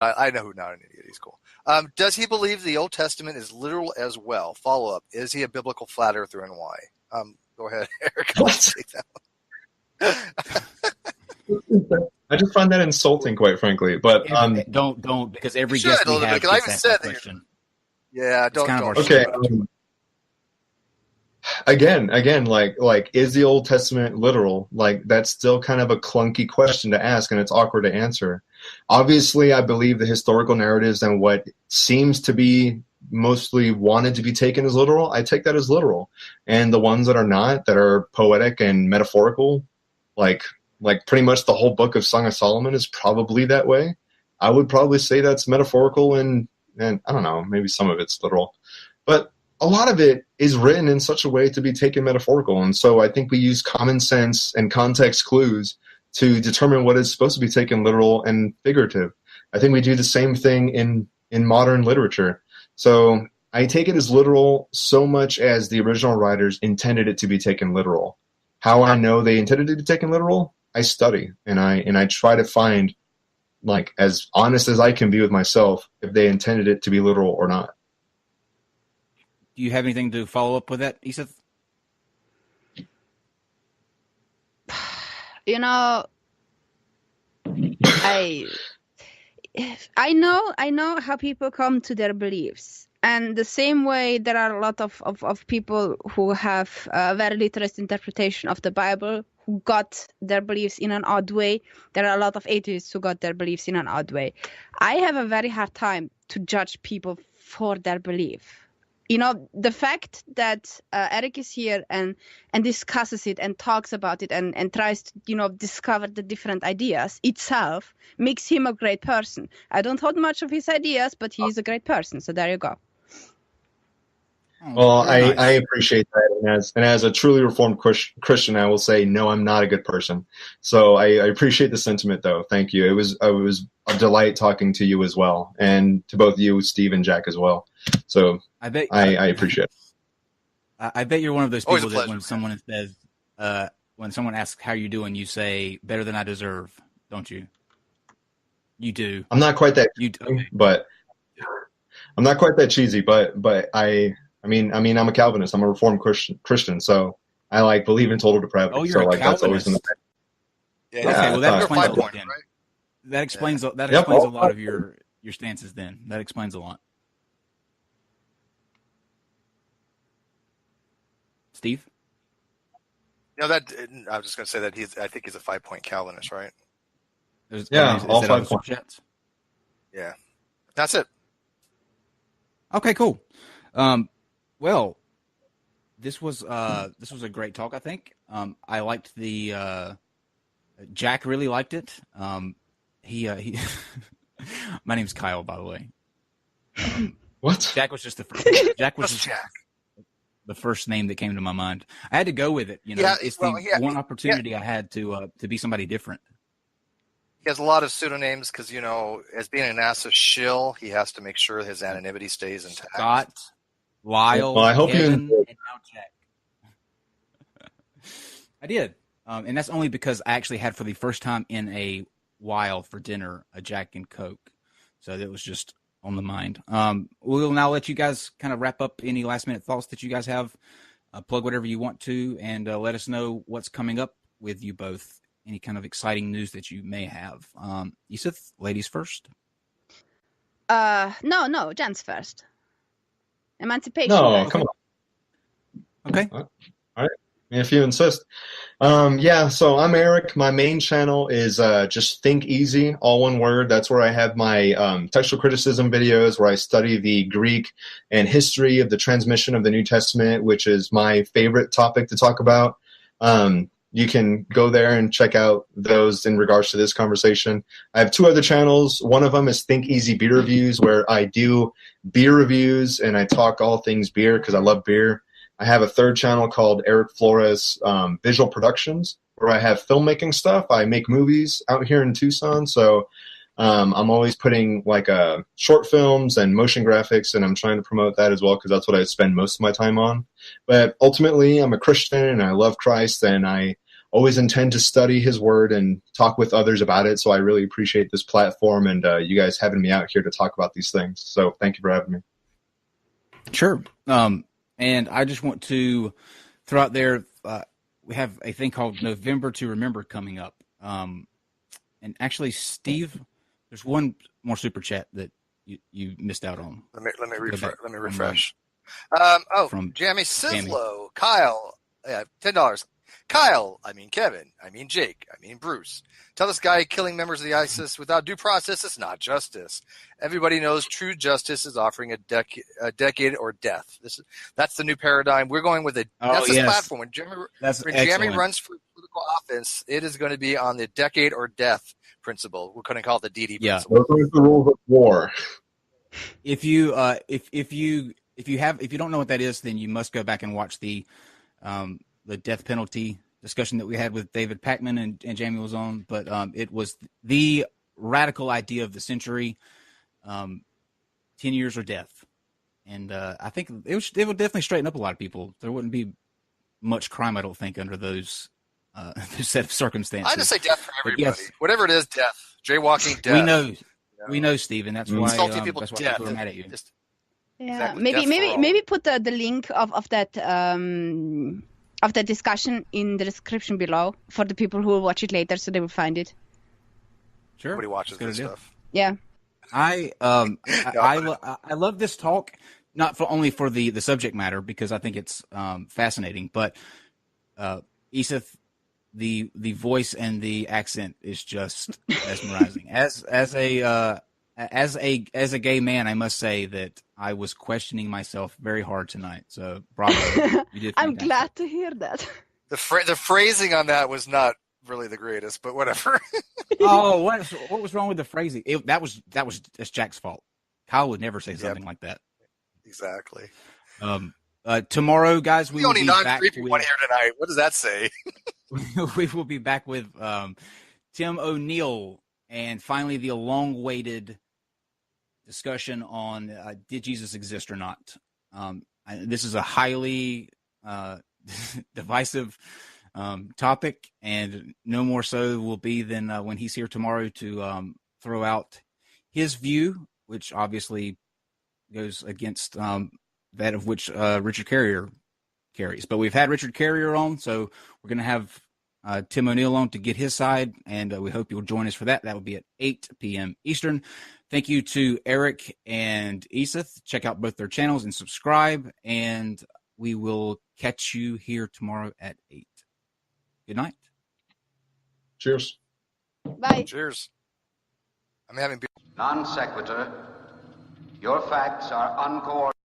I know who not an idiot. He's cool. Does he believe the Old Testament is literal as well? Follow up. Is he a biblical flat earther and why? Go ahead, Eric. What? I just find that insulting, quite frankly. But don't because every guest we have because I even said that question. Yeah, don't. Okay. Again, like, is the Old Testament literal? Like, that's still kind of a clunky question to ask, and it's awkward to answer. Obviously, I believe the historical narratives and what seems to be mostly wanted to be taken as literal, I take that as literal. And the ones that are not, that are poetic and metaphorical, like pretty much the whole book of Song of Solomon is probably that way. I would probably say that's metaphorical, and I don't know, maybe some of it's literal. But a lot of it is written in such a way to be taken metaphorical. And so I think we use common sense and context clues to determine what is supposed to be taken literal and figurative. I think we do the same thing in modern literature. So I take it as literal so much as the original writers intended it to be taken literal. How I know they intended it to be taken literal? I study and I try to find, like, as honest as I can be with myself, if they intended it to be literal or not. Do you have anything to follow up with that, Iseth? You know, I know how people come to their beliefs. And the same way there are a lot of people who have a very literate interpretation of the Bible who got their beliefs in an odd way. There are a lot of atheists who got their beliefs in an odd way. I have a very hard time to judge people for their belief. You know, the fact that Eric is here and discusses it and talks about it and tries to, discover the different ideas itself makes him a great person. I don't hold much of his ideas, but he is a great person. So there you go. Well, I appreciate that. And as a truly reformed Christian, I will say, no, I'm not a good person. So I appreciate the sentiment, though. Thank you. It was a delight talking to you as well. And to both you, Steve, and Jack as well. So I appreciate it. I bet you're one of those people that when someone says, when someone asks how you doing, you say better than I deserve, don't you? You do. I'm not quite that, but I'm not quite that cheesy. But I mean, I'm a Calvinist. I'm a Reformed Christian, so I believe in total depravity. Oh, you're so a Calvinist. That's always in the yeah. Okay, well that explains a lot. Right? That explains a lot of your stances. Then that explains a lot. Steve? No, that I was just going to say that I think he's a 5-point Calvinist, right? All 5 points. Yeah, that's it. Okay, cool. Well, this was a great talk. I think I liked the Jack really liked it. He my name's Kyle, by the way. What? Jack was just the first. Jack was just the first name that came to my mind. I had to go with it. It's the one opportunity I had to be somebody different. He has a lot of pseudonyms because, as being an NASA shill, he has to make sure his anonymity stays intact. Scott, Lyle, well, I hope Kevin, and now Jack. I did. And that's only because I actually had for the first time in a while for dinner a Jack and Coke. So that was just on the mind. We'll now let you guys kind of wrap up any last minute thoughts that you guys have. Plug whatever you want to and let us know what's coming up with you both. Any kind of exciting news that you may have. Iseth, ladies first. No, gents first. Emancipation. No, come on. Okay. All right. If you insist. So I'm Eric. My main channel is just Think Easy, all one word. That's where I have my textual criticism videos where I study the Greek and history of the transmission of the New Testament, which is my favorite topic to talk about. You can go there and check out those in regards to this conversation. I have 2 other channels. One of them is Think Easy Beer Reviews, where I do beer reviews and I talk all things beer because I love beer. I have a 3rd channel called Eric Flores Visual Productions, where I have filmmaking stuff. I make movies out here in Tucson, so I'm always putting short films and motion graphics, and I'm trying to promote that as well because that's what I spend most of my time on. But ultimately, I'm a Christian, and I love Christ, and I always intend to study his word and talk with others about it. So I really appreciate this platform and you guys having me out here to talk about these things. So thank you for having me. Sure. And I just want to throw out there, we have a thing called November to Remember coming up. And actually, Steve, there's one more super chat that you missed out on. Let me refresh. From Jamie Sislow, Kyle, $10. Kyle, I mean Kevin, I mean Jake, I mean Bruce. Tell this guy killing members of the ISIS without due process is not justice. Everybody knows true justice is offering a decade or death. That's the new paradigm. We're going with that's this platform. When Jeremy runs for political offense, it is going to be on the decade or death principle. We're going to call it the DD principle. Those are the rules of war. If you don't know what that is, then you must go back and watch the death penalty discussion that we had with David Packman and Jamie was on. But it was the radical idea of the century, 10 years or death. And I think it would definitely straighten up a lot of people. There wouldn't be much crime, I don't think, under those set of circumstances. I just say death for everybody. Yes, whatever it is, death. Jaywalking, death. We know, Steve, and that's why people are mad at you. Yeah, exactly, maybe put the link of that discussion in the description below for the people who will watch it later, so they will find it. Sure, nobody watches this stuff. Yeah, I love this talk, not only for the subject matter because I think it's fascinating, but Iseth, the voice and the accent is just mesmerizing. As a gay man, I must say that I was questioning myself very hard tonight. So bravo. You did I'm glad to hear that. The phrasing on that was not really the greatest, but whatever. Oh, what was wrong with the phrasing? That's Jack's fault. Kyle would never say something like that. Exactly. Tomorrow, guys, we will be back with one here tonight. What does that say? We will be back with Tim O'Neill and finally the long-awaited discussion on did Jesus exist or not. This is a highly divisive topic, and no more so will be than when he's here tomorrow to throw out his view, which obviously goes against that of which Richard Carrier carries. But we've had Richard Carrier on, so we're going to have Tim O'Neill on to get his side, and we hope you'll join us for that. That will be at 8 p.m. Eastern. Thank you to Eric and Iseth. Check out both their channels and subscribe, and we will catch you here tomorrow at 8. Good night. Cheers. Bye. Cheers. I'm having Non sequitur. Your facts are uncoordinated.